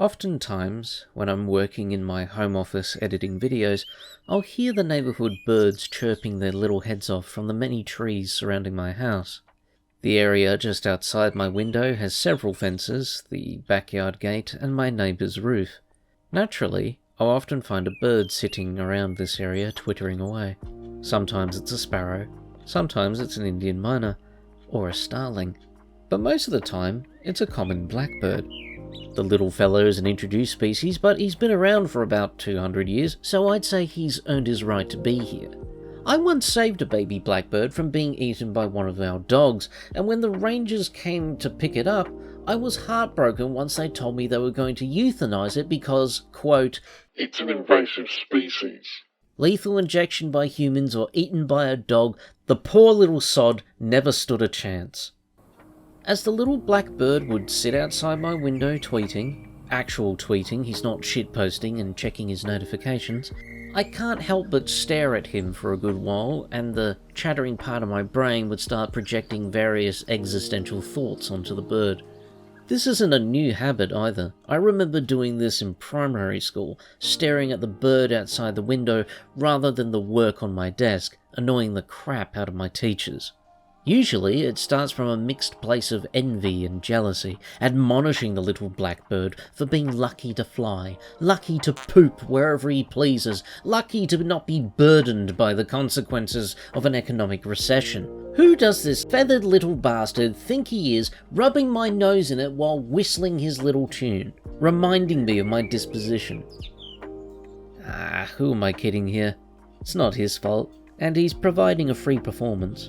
Oftentimes, when I'm working in my home office editing videos, I'll hear the neighbourhood birds chirping their little heads off from the many trees surrounding my house. The area just outside my window has several fences, the backyard gate, and my neighbour's roof. Naturally, I'll often find a bird sitting around this area twittering away. Sometimes it's a sparrow, sometimes it's an Indian myna, or a starling. But most of the time, it's a common blackbird. The little fellow is an introduced species, but he's been around for about 200 years, so I'd say he's earned his right to be here. I once saved a baby blackbird from being eaten by one of our dogs, and when the rangers came to pick it up, I was heartbroken once they told me they were going to euthanize it because, quote, "It's an invasive species." Lethal injection by humans or eaten by a dog, the poor little sod never stood a chance. As the little blackbird would sit outside my window tweeting, actual tweeting, he's not shitposting and checking his notifications, I can't help but stare at him for a good while, and the chattering part of my brain would start projecting various existential thoughts onto the bird. This isn't a new habit either. I remember doing this in primary school, staring at the bird outside the window rather than the work on my desk, annoying the crap out of my teachers. Usually, it starts from a mixed place of envy and jealousy, admonishing the little blackbird for being lucky to fly, lucky to poop wherever he pleases, lucky to not be burdened by the consequences of an economic recession. Who does this feathered little bastard think he is, rubbing my nose in it while whistling his little tune, reminding me of my disposition? Who am I kidding here? It's not his fault, and he's providing a free performance.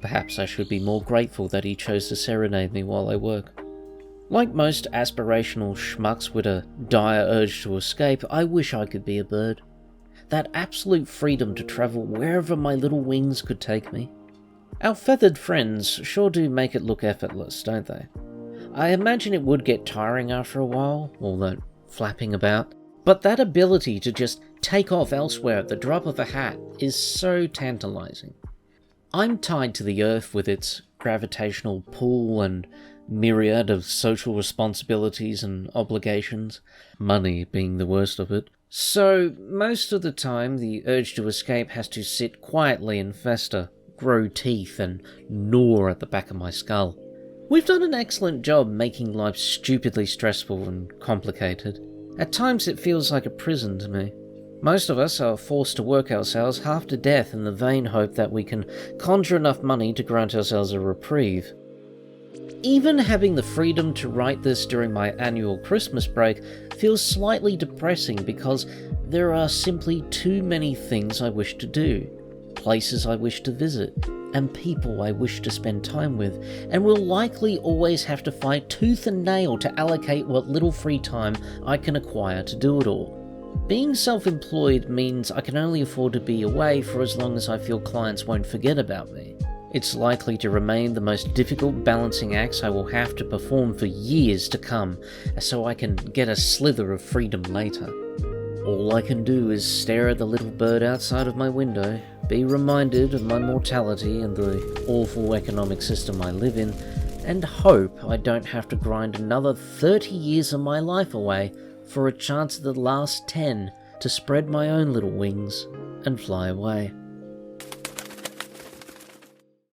Perhaps I should be more grateful that he chose to serenade me while I work. Like most aspirational schmucks with a dire urge to escape, I wish I could be a bird. That absolute freedom to travel wherever my little wings could take me. Our feathered friends sure do make it look effortless, don't they? I imagine it would get tiring after a while, all that flapping about, but that ability to just take off elsewhere at the drop of a hat is so tantalizing. I'm tied to the earth with its gravitational pull and myriad of social responsibilities and obligations, money being the worst of it. So, most of the time, the urge to escape has to sit quietly and fester, grow teeth, and gnaw at the back of my skull. We've done an excellent job making life stupidly stressful and complicated. At times it feels like a prison to me. Most of us are forced to work ourselves half to death in the vain hope that we can conjure enough money to grant ourselves a reprieve. Even having the freedom to write this during my annual Christmas break feels slightly depressing because there are simply too many things I wish to do, places I wish to visit, and people I wish to spend time with, and will likely always have to fight tooth and nail to allocate what little free time I can acquire to do it all. Being self-employed means I can only afford to be away for as long as I feel clients won't forget about me. It's likely to remain the most difficult balancing acts I will have to perform for years to come, so I can get a slither of freedom later. All I can do is stare at the little bird outside of my window, be reminded of my mortality and the awful economic system I live in, and hope I don't have to grind another 30 years of my life away for a chance at the last 10 to spread my own little wings and fly away.